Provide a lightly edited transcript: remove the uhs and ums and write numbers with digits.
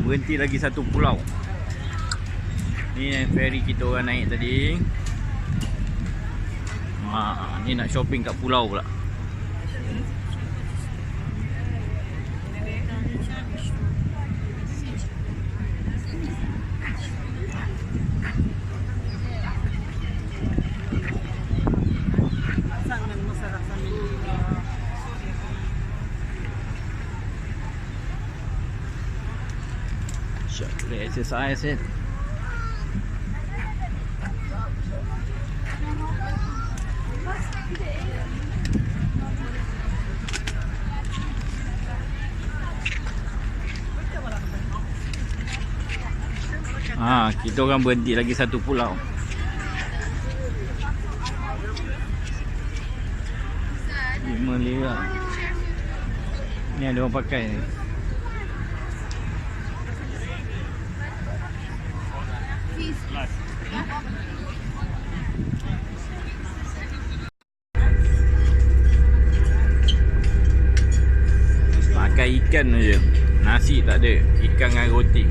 Berhenti lagi satu pulau. Ni ferry kita orang naik tadi. Ni nak shopping kat pulau pula. Boleh exercise kan. Kita orang berhenti lagi satu pulau. RM5. Ni ada orang pakai ni. Makan ikan aja. Nasi tak ada. Ikan dengan roti.